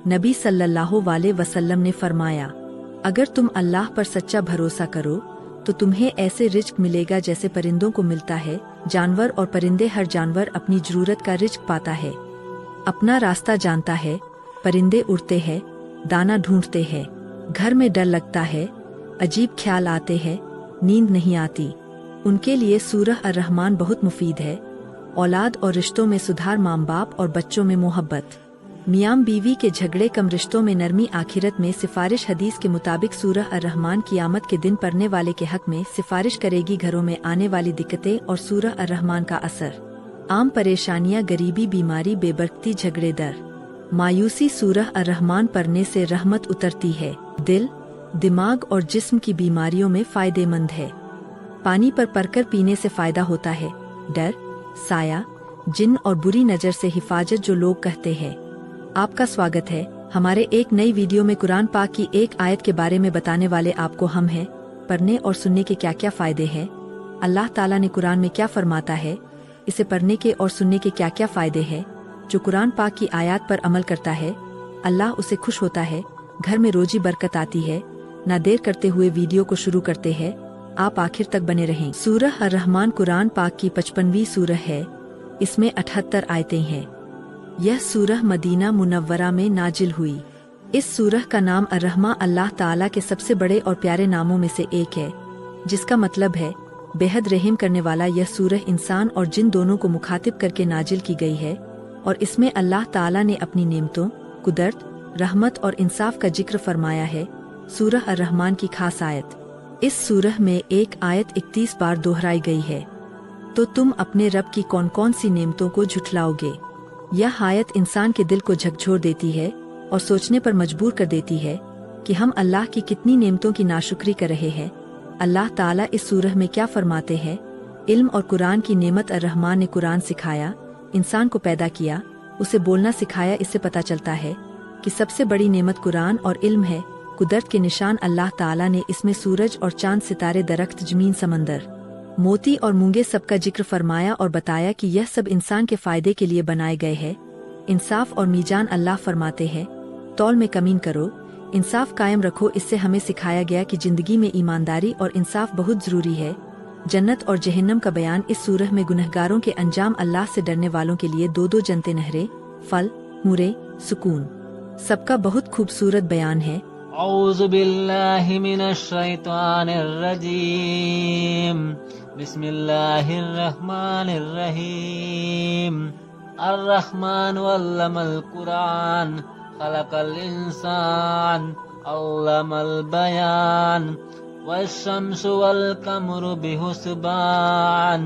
नबी सल्लल्लाहु अलैहि वसल्लम ने फरमाया, अगर तुम अल्लाह पर सच्चा भरोसा करो तो तुम्हें ऐसे रिज्क मिलेगा जैसे परिंदों को मिलता है। जानवर और परिंदे, हर जानवर अपनी जरूरत का रिज्क पाता है, अपना रास्ता जानता है। परिंदे उड़ते हैं, दाना ढूंढते हैं, घर में डर लगता है, अजीब ख्याल आते हैं, नींद नहीं आती। उनके लिए सूरह अर्रहमान बहुत मुफीद है। औलाद और रिश्तों में सुधार, माँ बाप और बच्चों में मोहब्बत, मियाँ बीवी के झगड़े कम, रिश्तों में नरमी, आखिरत में सिफारिश। हदीस के मुताबिक सूरह अर्रहमान क़ियामत के दिन पढ़ने वाले के हक में सिफारिश करेगी। घरों में आने वाली दिक्कतें और सूरह अर्रहमान का असर, आम परेशानियां, गरीबी, बीमारी, बेबरकती, झगड़े, डर, मायूसी। सूरह अर्रहमान पढ़ने से रहमत उतरती है। दिल, दिमाग और जिस्म की बीमारियों में फायदेमंद है। पानी पर पढ़कर पीने से फायदा होता है। डर, साया, जिन और बुरी नज़र से हिफाजत, जो लोग कहते हैं। आपका स्वागत है हमारे एक नई वीडियो में। कुरान पाक की एक आयत के बारे में बताने वाले आपको हम हैं। पढ़ने और सुनने के क्या क्या फायदे हैं, अल्लाह ताला ने कुरान में क्या फरमाता है, इसे पढ़ने के और सुनने के क्या क्या फायदे हैं। जो कुरान पाक की आयत पर अमल करता है अल्लाह उसे खुश होता है, घर में रोजी बरकत आती है। ना देर करते हुए वीडियो को शुरू करते हैं, आप आखिर तक बने रहें। सूरह अर्रहमान कुरान पाक की 55वीं सूरह है। इसमें 78 आयतें हैं। यह सूरह मदीना मुनव्वरा में नाजिल हुई। इस सूरह का नाम अर्रहमान अल्लाह ताला के सबसे बड़े और प्यारे नामों में से एक है, जिसका मतलब है बेहद रहम करने वाला। यह सूरह इंसान और जिन दोनों को मुखातिब करके नाजिल की गई है और इसमें अल्लाह ताला ने अपनी नेमतों, कुदरत, रहमत और इंसाफ का जिक्र फरमाया है। सूरह अर्रहमान की खास आयत, इस सूरह में एक आयत 31 बार दोहराई गई है। तो तुम अपने रब की कौन कौन सी नेमतों को झुठलाओगे। यह आयत इंसान के दिल को झकझोर देती है और सोचने पर मजबूर कर देती है कि हम अल्लाह की कितनी नेमतों की नाशुक्री कर रहे हैं। अल्लाह ताला इस सूरह में क्या फरमाते हैं। इल्म और कुरान की नेमत। अर्रहमान ने कुरान सिखाया, इंसान को पैदा किया, उसे बोलना सिखाया। इससे पता चलता है कि सबसे बड़ी नेमत कुरान और इल्म है। कुदरत के निशान, अल्लाह ताला ने इसमें सूरज और चांद, सितारे, दरख्त, जमीन, समंदर, मोती और मूंगे सबका जिक्र फरमाया और बताया कि यह सब इंसान के फायदे के लिए बनाए गए हैं। इंसाफ और मीजान, अल्लाह फरमाते हैं, तौल में कमी करो, इंसाफ कायम रखो। इससे हमें सिखाया गया कि जिंदगी में ईमानदारी और इंसाफ बहुत जरूरी है। जन्नत और जहन्नम का बयान। इस सूरह में गुनहगारों के अंजाम, अल्लाह से डरने वालों के लिए दो दो जन्नतें, नहरें, फल, मूरे, सुकून, सबका बहुत खूबसूरत बयान है। औज़ु बिल्लाहि मिनश शैतानिर रजीम। बिस्मिल्लाहिर रहमानिर रहीम। अर्रहमान अल्लमल कुरान खलकल इंसान अल्लमल बयान वश्शम्सु वल कमरु बिहुस्बान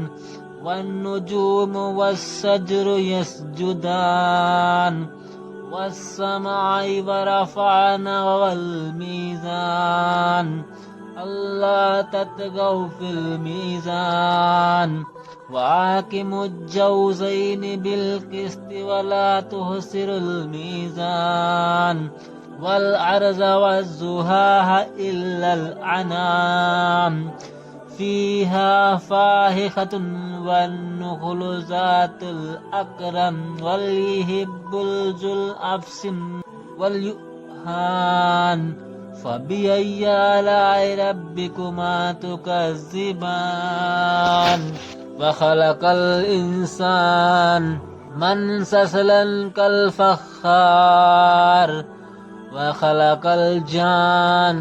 वन्नुजूमु वस्सजरु यस्जुदान वस्समाइ वरफअना वल मीज़ान अल्ला ततगौ फिल मीज़ान वाकिमुज्जौज़ैनि बिल क़िस्ति वला तुहसिरुल मीज़ान वल अर्ज़ वज़्ज़ुहाहा इल्लल अनाम फ़ीहा फ़ाहिख़तुन वन्नुख़्लु ज़ातुल अक़रम वल्यहिब्बुल ज़ुल अफ़सिन वल्युहान फ़बिअय्यि आलाइ रब्बिकुमा तुकज़्ज़िबान वख़लक़ल इंसान मन ससलन कल फ़ख़्ख़ार वख़लक़ल जान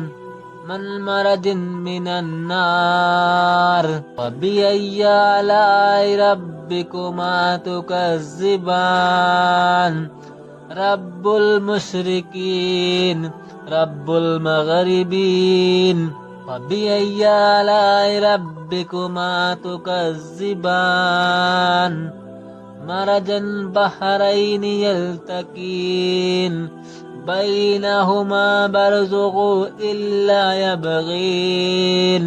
मन मरदिन मिनन नार फ़बिअय्यि आलाइ रब्बिकुमा तुकज़्ज़िबान रब्बुल मुशरिकीन रब्बुल मग़रिबीन फ़बिअय्यि आलाइ रब्बिकुमा तुकज़्ज़िबान मरजन बहरैनि यल्तक़ीन बैनहुमा बरज़ुग़ुन इल्ला यबग़ीन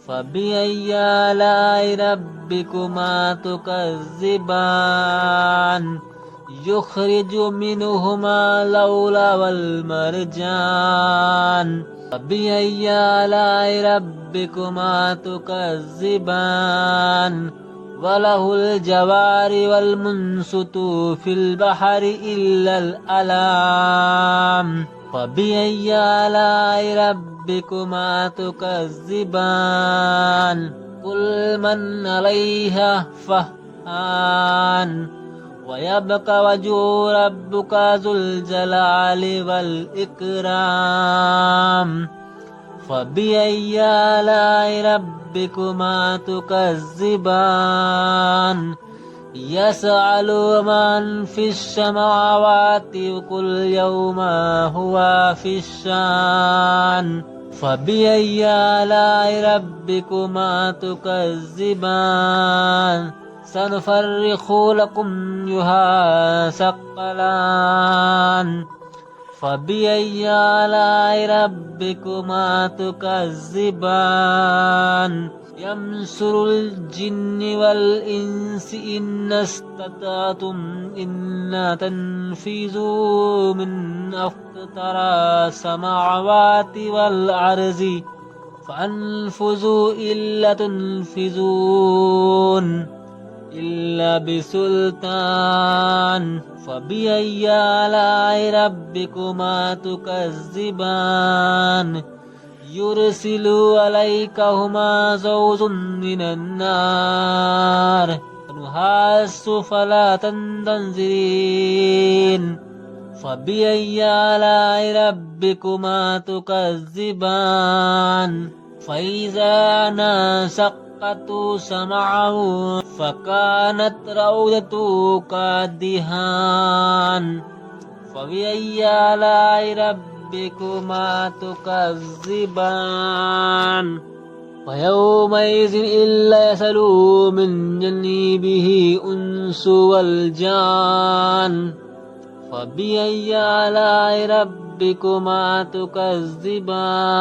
फ़बिअय्यि आलाइ रब्बिकुमा तुकज़्ज़िबान युख़रिजु मिनहुमा लौला वल मरजान फ़बिअय्यि आलाइ रब्बिकुमा तुकज़्ज़िबान وَلَهُ الْجَوَارِ وَالْمُنْسُطُ فِي الْبَحْرِ إِلَّا الْأَعْلَامُ فَبِأَيِّ آلَاءِ رَبِّكُمَا تُكَذِّبَانِ قُلْ مَنْ عَلَيْهَا فَانٍ وَيَبْقَى وَجْهُ رَبِّكَ ذُو الْجَلَالِ وَالْإِكْرَامِ فَبِأَيِّ آلَاءِ رَبِّكُمَا تُكَذِّبَانِ يَسْأَلُ مَن فِي السَّمَاوَاتِ كُلُّ يَوْمٍ هُوَ فِي الشَّأْنِ فَبِأَيِّ آلَاءِ رَبِّكُمَا تُكَذِّبَانِ سَنُفَرِّغُ لَكُمْ أَيُّهَ الثَّقَلَانِ فَبِأَيِّ آلَاءِ رَبِّكُمَا تُكَذِّبَانِ يَمْسُرُ الْجِنِّ وَالْإِنسِ إِنْ اسْتَطَعْتُمْ أَن تَنفُذُوا مِنْ أَقْطَارِ السَّمَاوَاتِ وَالْأَرْضِ فَانفُذُوا إِلَّا تَنفُذُونَ إِلَّا بِسُلْطَانٍ فَبِأَيِّ آلَاءِ رَبِّكُمَا تُكَذِّبَانِ يُرْسِلُ عَلَيْكُمَا زَوْجٌ مِّنَ النَّارِ وَنُحَاسٌ فَلَا تَنتَصِرَانِ فَبِأَيِّ آلَاءِ رَبِّكُمَا تُكَذِّبَانِ فَإِذَا انشَقَّتِ السَّمَاءُ فَكَانَتْ وَرْدًا كَالدِّهَانِ فَبِأَيِّ آلَاءِ رَبِّكُمَا تُكَذِّبَانِ وَيَوْمَئِذٍ إِلَّا يَسْأَلُ مِنْ جَانِبِهِ الْإِنسُ وَالْجَانُّ فَبِأَيِّ آلَاءِ رَبِّكُمَا تُكَذِّبَانِ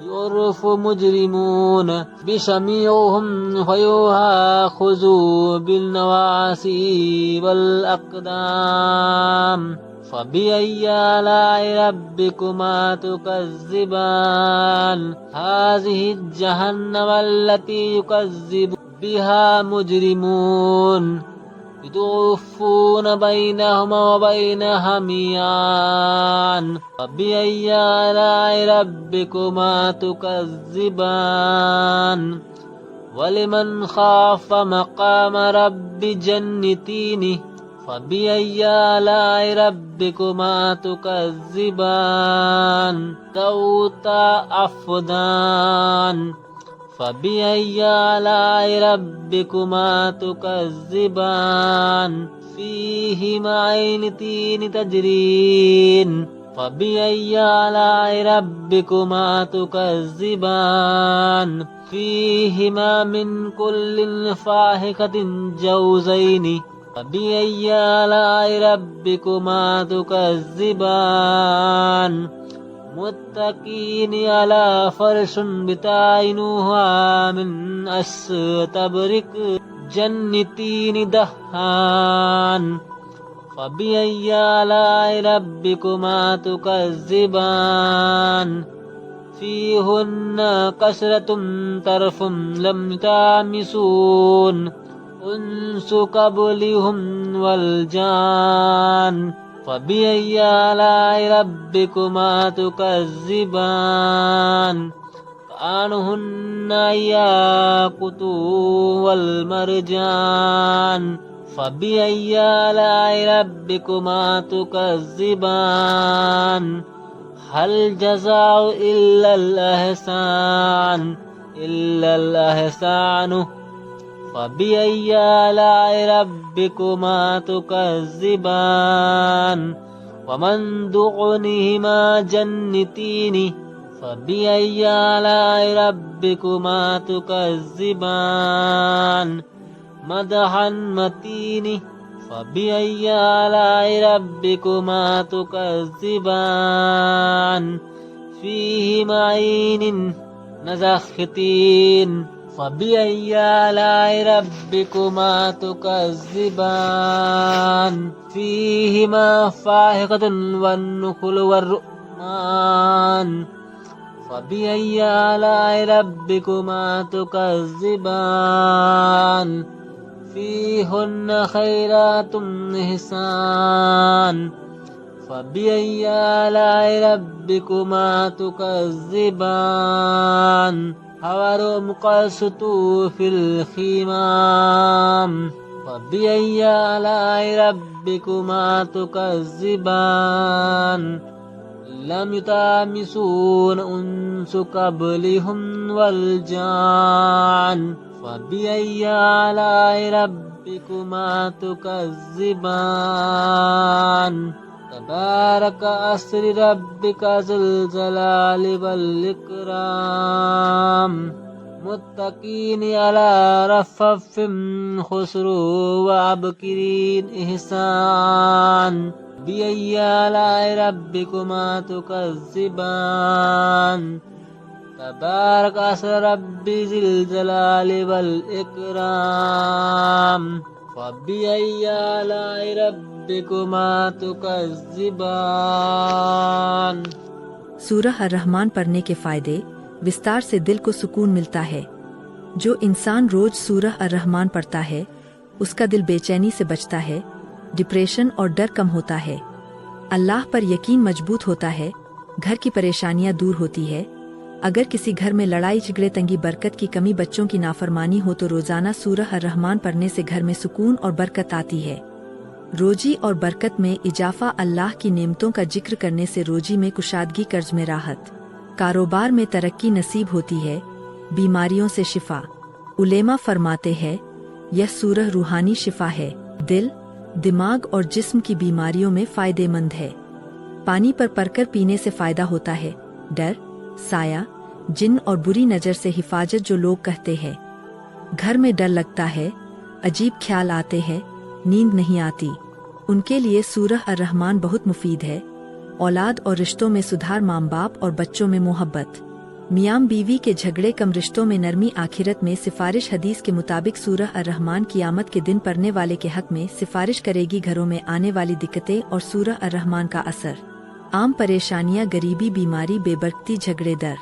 يُعْرَفُ مُجْرِمُونَ بِسِيمَاهُمْ فَيُؤْخَذُ بِالنَّوَاصِي وَالْأَقْدَامِ فَبِأَيِّ آلَاءِ رَبِّكُمَا تُكَذِّبَانِ هَٰذِهِ جَهَنَّمُ الَّتِي يُكَذِّبُ بِهَا مُجْرِمُونَ يُطَوَّفُونَ بَيْنَهُمْ وَبَيْنَ حَمِيمٍ فَبِأَيِّ آلَاءِ رَبِّكُمَا تُكَذِّبَانِ وَلِمَنْ خَافَ مَقَامَ رَبِّهِ جَنَّتَانِ فَبِأَيِّ آلَاءِ رَبِّكُمَا تُكَذِّبَانِ ذَوَاتَا أَفْنَانٍ فَبِأَيِّ آلَاءِ رَبِّكُمَا تُكَذِّبَانِ فِيهِمَا عَيْنَانِ تَجْرِيَانِ فَبِأَيِّ آلَاءِ رَبِّكُمَا تُكَذِّبَانِ فِيهِمَا مِنْ كُلِّ فَاكِهَةٍ زَوْجَيْنِ فَبِأَيِّ آلَاءِ رَبِّكُمَا تُكَذِّبَانِ مُتَّكِئِينَ عَلَى فَرْشٍ بَطَائِنُهَا مِنْ إِسْتَبْرَقٍ جَنَّتَانِ دَانٍ فَبِأَيِّ آلَاءِ رَبِّكُمَا تُكَذِّبَانِ فِيهِنَّ قَاصِرَاتُ طَرْفٌ لَمْ يَطْمِثُهُنَّ إِنسٌ قَبْلَهُمْ وَلَا جَانٌّ فَبِأَيِّ آلَاءِ رَبِّكُمَا تُكَذِّبَانِ كَأَنَّهُنَّ الْيَاقُوتُ وَالْمَرْجَانُ فَبِأَيِّ آلَاءِ رَبِّكُمَا تُكَذِّبَانِ هَلْ جَزَاءُ إِلَّا الْإِحْسَانُ فَبِأَيِّ آلَاءِ رَبِّكُمَا تُكَذِّبَانِ وَمِن دُونِهِمَا جَنَّتَانِ فَبِأَيِّ آلَاءِ رَبِّكُمَا تُكَذِّبَانِ مُدْهَامَّتَانِ فَبِأَيِّ آلَاءِ رَبِّكُمَا تُكَذِّبَانِ فِيهِمَا عَيْنَانِ نَضَاخَتَانِ فَبِأَيِّ آلَاءِ رَبِّكُمَا تُكَذِّبَانِ فِيهِمَا فَاكِهَةٌ وَالنَّخْلُ وَالرُّمَّانُ فبأي آلاء ربكما تكذبان فيهن خيرات حسان فبأي آلاء ربكما تكذبان حور مقسط في الخمام فبأي آلاء ربكما تكذبان لم يطمسون انس قبلهم والجان فبأي آلاء ربكما تكذبان تبارك اسم ربك ذو الجلال والإكرام متقين على رفف خسر وعبقرين إحسان بأي آلاء ربكما تكذبان تبارك اسم ربي ذي الجلال والإكرام فبأي آلاء ربكما تكذبان. सूरह अर्रहमान पढ़ने के फायदे विस्तार से दिल को सुकून मिलता है. जो इंसान रोज सूरह अर्रहमान पढ़ता है उसका दिल बेचैनी से बचता है, डिप्रेशन और डर कम होता है, अल्लाह पर यकीन मजबूत होता है, घर की परेशानियां दूर होती है. अगर किसी घर में लड़ाई झगड़े तंगी बरकत की कमी बच्चों की नाफरमानी हो तो रोजाना सूरह अर्रहमान पढ़ने से घर में सुकून और बरकत आती है. रोजी और बरकत में इजाफा, अल्लाह की नेमतों का जिक्र करने से रोजी में कुशादगी, कर्ज में राहत, कारोबार में तरक्की नसीब होती है, बीमारियों से शिफा. उलेमा फरमाते हैं यह सूरह रूहानी शिफा है, दिल दिमाग और जिस्म की बीमारियों में फायदेमंद है. पानी पर पढ़कर पीने से फायदा होता है. डर, साया, जिन और बुरी नज़र से हिफाजत. जो लोग कहते हैं घर में डर लगता है, अजीब ख्याल आते हैं, नींद नहीं आती, उनके लिए सूरह अर्रहमान बहुत मुफीद है. औलाद और रिश्तों में सुधार, माँ बाप और बच्चों में मोहब्बत, मियाँ बीवी के झगड़े कम, रिश्तों में नरमी, आखिरत में सिफारिश. हदीस के मुताबिक सूरह अर्रहमान क़ियामत के दिन पढ़ने वाले के हक में सिफारिश करेगी. घरों में आने वाली दिक्कतें और सूरह अर्रहमान का असर, आम परेशानियां, गरीबी, बीमारी, बेबरकती, झगड़े, डर,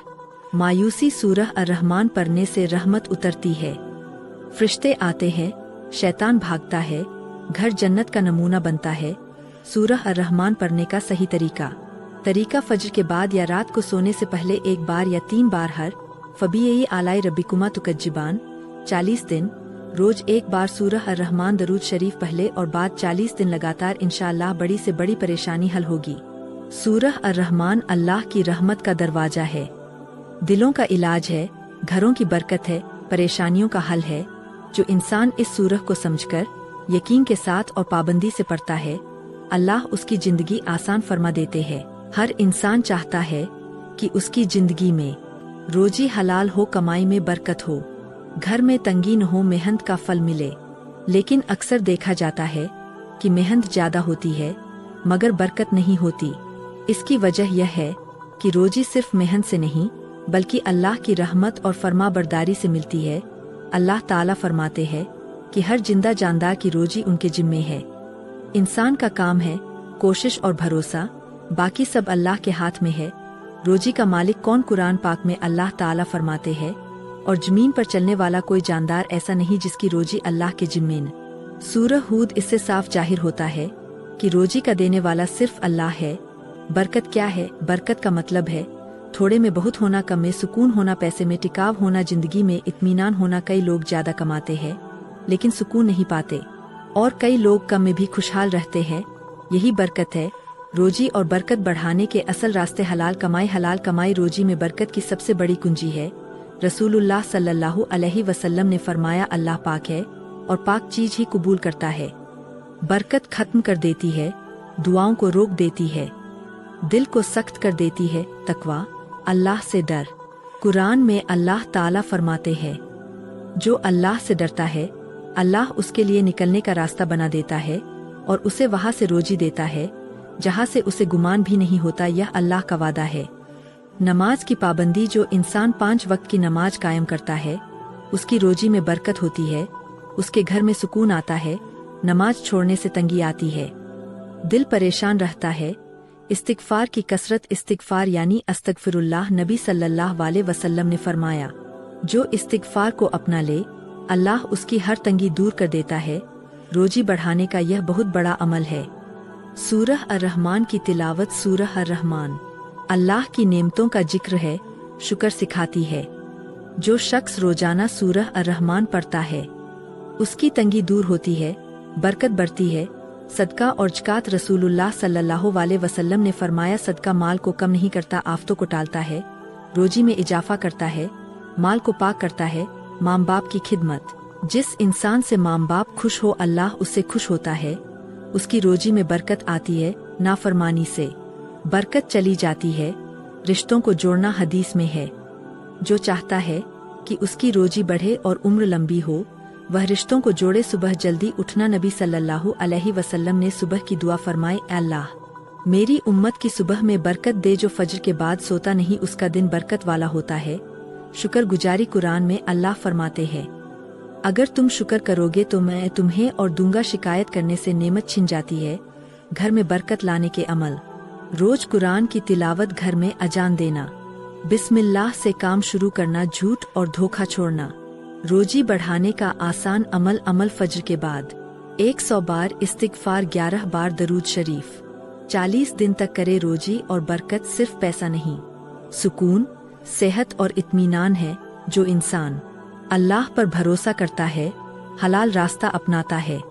मायूसी. सूरह अर्रहमान पढ़ने से रहमत उतरती है, फरिश्ते आते हैं, शैतान भागता है, घर जन्नत का नमूना बनता है. सूरह अर्रहमान पढ़ने का सही तरीका फज्र के बाद या रात को सोने से पहले 1 बार या 3 बार हर फबी आलाई रब्बिकुमा तुकज्जिबान 40 दिन, रोज 1 बार सूरह अर्रहमान दरूद शरीफ पहले और बाद 40 दिन लगातार. इंशाअल्लाह बड़ी से बड़ी परेशानी हल होगी. सूरह अर्रहमान अल्लाह की रहमत का दरवाजा है, दिलों का इलाज है, घरों की बरकत है, परेशानियों का हल है. जो इंसान इस सूरह को समझकर यकीन के साथ और पाबंदी से पढ़ता है अल्लाह उसकी जिंदगी आसान फरमा देते हैं. हर इंसान चाहता है कि उसकी जिंदगी में रोजी हलाल हो, कमाई में बरकत हो, घर में तंगी न हो, मेहनत का फल मिले. लेकिन अक्सर देखा जाता है कि मेहनत ज्यादा होती है मगर बरकत नहीं होती. इसकी वजह यह है कि रोजी सिर्फ मेहनत से नहीं बल्कि अल्लाह की रहमत और फरमाबरदारी से मिलती है. अल्लाह ताला फरमाते हैं कि हर जिंदा जानदार की रोजी उनके जिम्मे है. इंसान का काम है कोशिश और भरोसा, बाकी सब अल्लाह के हाथ में है. रोजी का मालिक कौन? कुरान पाक में अल्लाह ताला फरमाते हैं और जमीन पर चलने वाला कोई जानदार ऐसा नहीं जिसकी रोजी अल्लाह के जिम्मे न. सूरह हूद इससे साफ जाहिर होता है कि रोजी का देने वाला सिर्फ अल्लाह है. बरकत क्या है? बरकत का मतलब है थोड़े में बहुत होना, कम में सुकून होना, पैसे में टिकाव होना, जिंदगी में इत्मीनान होना. कई लोग ज्यादा कमाते हैं लेकिन सुकून नहीं पाते और कई लोग कम में भी खुशहाल रहते हैं. यही बरकत है. रोजी और बरकत बढ़ाने के असल रास्ते हलाल कमाई रोजी में बरकत की सबसे बड़ी कुंजी है. रसूलुल्लाह सल्लल्लाहु अलैहि वसल्लम ने फरमाया अल्लाह पाक है और पाक चीज ही कबूल करता है. बरकत खत्म कर देती है, दुआओं को रोक देती है, दिल को सख्त कर देती है. तकवा, अल्लाह से डर. कुरान में अल्लाह ताला फरमाते हैं जो अल्लाह से डरता है अल्लाह उसके लिए निकलने का रास्ता बना देता है और उसे वहाँ से रोजी देता है जहाँ से उसे गुमान भी नहीं होता. यह अल्लाह का वादा है. नमाज की पाबंदी. जो इंसान 5 वक्त की नमाज कायम करता है उसकी रोजी में बरकत होती है, उसके घर में सुकून आता है. नमाज छोड़ने से तंगी आती है, दिल परेशान रहता है, इस्तिगफार की कसरत। इस्तिगफार यानी अस्तगफिरुल्लाह। नबी सल्लल्लाहु अलैहि वसल्लम ने फरमाया, जो इस्तिगफार को अपना ले अल्लाह उसकी हर तंगी दूर कर देता है। रोजी बढ़ाने का यह बहुत बड़ा अमल है। सूरह अर्रहमान की तिलावत। सूरह अर्रहमान अल्लाह की नेमतों का जिक्र है, शुक्र सिखाती है। जो शख्स रोजाना सूरह अर्रहमान पढ़ता है उसकी तंगी दूर होती है, बरकत बढ़ती है। सदका और ज़कात। रसूलुल्लाह सल्लल्लाहु अलैहि वसल्लम ने फरमाया, सदका माल को कम नहीं करता, आफतों को टालता है, रोजी में इजाफा करता है, माल को पाक करता है। माँ बाप की खिदमत। जिस इंसान से माँ बाप खुश हो अल्लाह उससे खुश होता है, उसकी रोजी में बरकत आती है। नाफरमानी से बरकत चली जाती है। रिश्तों को जोड़ना हदीस में है, जो चाहता है कि उसकी रोजी बढ़े और उम्र लंबी हो वह रिश्तों को जोड़े। सुबह जल्दी उठना। नबी सल्लल्लाहु अलैहि वसल्लम ने सुबह की दुआ फरमाई, अल्लाह मेरी उम्मत की सुबह में बरकत दे। जो फजर के बाद सोता नहीं उसका दिन बरकत वाला होता है। शुक्र गुजारी। कुरान में अल्लाह फरमाते हैं, अगर तुम शुक्र करोगे तो मैं तुम्हें और दूंगा। शिकायत करने से नेमत छिन जाती है। घर में बरकत लाने के अमल। रोज कुरान की तिलावत। घर में अजान देना। बिस्मिल्लाह से काम शुरू करना। झूठ और धोखा छोड़ना। रोजी बढ़ाने का आसान अमल। अमल फजर के बाद 100 बार इस्तिगफार, 11 बार दरूद शरीफ, 40 दिन तक करे। रोजी और बरकत सिर्फ पैसा नहीं, सुकून, सेहत और इत्मीनान है। जो इंसान अल्लाह पर भरोसा करता है, हलाल रास्ता अपनाता है,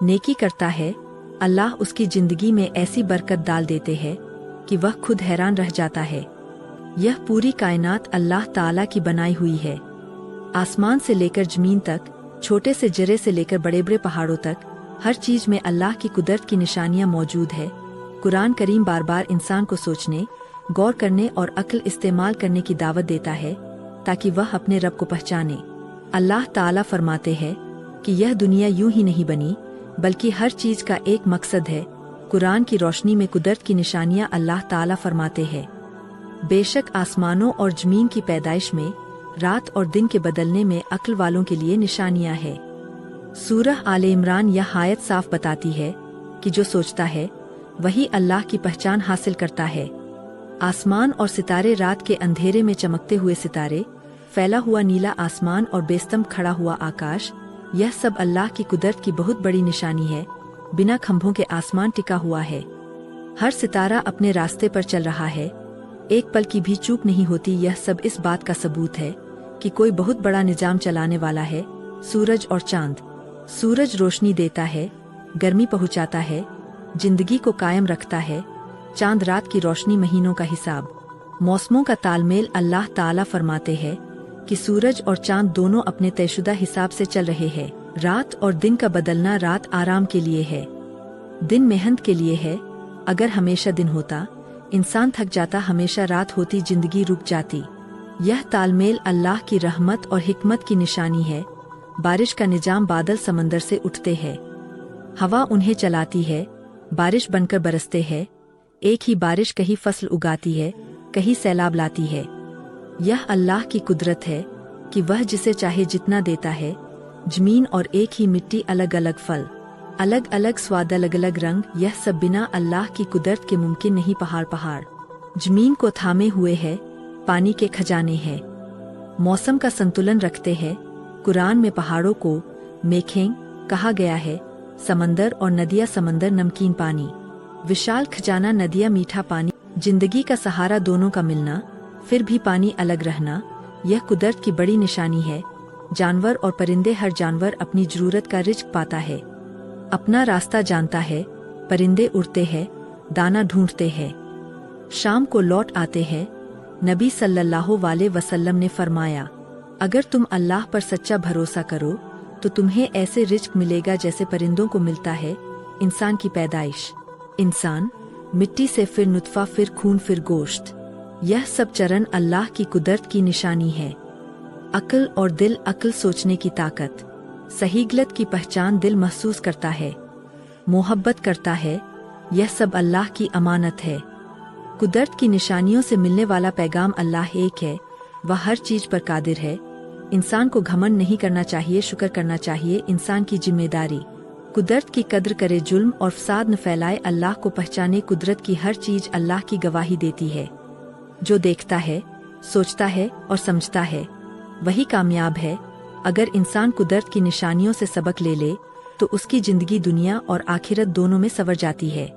नेकी करता है, अल्लाह उसकी जिंदगी में ऐसी बरकत डाल देते हैं कि वह खुद हैरान रह जाता है। यह पूरी कायनात अल्लाह ताला की बनाई हुई है। आसमान से लेकर जमीन तक, छोटे से जरे से लेकर बड़े बड़े पहाड़ों तक, हर चीज में अल्लाह की कुदरत की निशानियां मौजूद है। कुरान करीम बार बार इंसान को सोचने, गौर करने और अक्ल इस्तेमाल करने की दावत देता है ताकि वह अपने रब को पहचाने। अल्लाह ताला फरमाते हैं कि यह दुनिया यूं ही नहीं बनी, बल्कि हर चीज का एक मकसद है। कुरान की रोशनी में कुदरत की निशानियां। अल्लाह ताला फरमाते हैं, बेशक आसमानों और जमीन की पैदाइश में, रात और दिन के बदलने में अक्ल वालों के लिए निशानियां है। सूरह आले इमरान यह आयत साफ बताती है कि जो सोचता है वही अल्लाह की पहचान हासिल करता है। आसमान और सितारे, रात के अंधेरे में चमकते हुए सितारे, फैला हुआ नीला आसमान और बेस्तंभ खड़ा हुआ आकाश, यह सब अल्लाह की कुदरत की बहुत बड़ी निशानी है। बिना खंभों के आसमान टिका हुआ है। हर सितारा अपने रास्ते पर चल रहा है, एक पल की भी चूक नहीं होती। यह सब इस बात का सबूत है कि कोई बहुत बड़ा निजाम चलाने वाला है। सूरज और चांद। सूरज रोशनी देता है, गर्मी पहुंचाता है, जिंदगी को कायम रखता है। चांद रात की रोशनी, महीनों का हिसाब, मौसमों का तालमेल। अल्लाह ताला फरमाते हैं कि सूरज और चांद दोनों अपने तयशुदा हिसाब से चल रहे हैं। रात और दिन का बदलना। रात आराम के लिए है, दिन मेहनत के लिए है। अगर हमेशा दिन होता इंसान थक जाता, हमेशा रात होती जिंदगी रुक जाती। यह तालमेल अल्लाह की रहमत और हिकमत की निशानी है। बारिश का निजाम। बादल समंदर से उठते हैं, हवा उन्हें चलाती है, बारिश बनकर बरसते हैं। एक ही बारिश कहीं फसल उगाती है, कहीं सैलाब लाती है। यह अल्लाह की कुदरत है कि वह जिसे चाहे जितना देता है। जमीन और एक ही मिट्टी, अलग अलग फल, अलग अलग स्वाद, अलग अलग रंग, यह सब बिना अल्लाह की कुदरत के मुमकिन नहीं। पहाड़ पहाड़ जमीन को थामे हुए है, पानी के खजाने हैं, मौसम का संतुलन रखते हैं। कुरान में पहाड़ों को मेखें कहा गया है। समंदर और नदियाँ। समंदर नमकीन पानी, विशाल खजाना। नदियाँ मीठा पानी, जिंदगी का सहारा। दोनों का मिलना, फिर भी पानी अलग रहना, यह कुदरत की बड़ी निशानी है। जानवर और परिंदे। हर जानवर अपनी जरूरत का रिज्क पाता है, अपना रास्ता जानता है। परिंदे उड़ते हैं, दाना ढूंढते हैं, शाम को लौट आते हैं। नबी सल्लल्लाहु अलैहि वसल्लम ने फरमाया, अगर तुम अल्लाह पर सच्चा भरोसा करो तो तुम्हें ऐसे रिज्क मिलेगा जैसे परिंदों को मिलता है। इंसान की पैदाइश। इंसान मिट्टी से, फिर नुत्फा, फिर खून, फिर गोश्त। यह सब चरण अल्लाह की कुदरत की निशानी है। अक्ल और दिल। अक्ल सोचने की ताकत, सही गलत की पहचान। दिल महसूस करता है, मोहब्बत करता है। यह सब अल्लाह की अमानत है। कुदरत की निशानियों से मिलने वाला पैगाम। अल्लाह एक है, वह हर चीज पर कादिर है। इंसान को घमंड नहीं करना चाहिए, शुक्र करना चाहिए। इंसान की जिम्मेदारी। कुदरत की कद्र करे, जुल्म और फसाद न फैलाए, अल्लाह को पहचाने, कुदरत की हर चीज अल्लाह की गवाही देती है। जो देखता है, सोचता है और समझता है वही कामयाब है। अगर इंसान कुदरत की निशानियों से सबक ले ले तो उसकी जिंदगी दुनिया और आखिरत दोनों में संवर जाती है।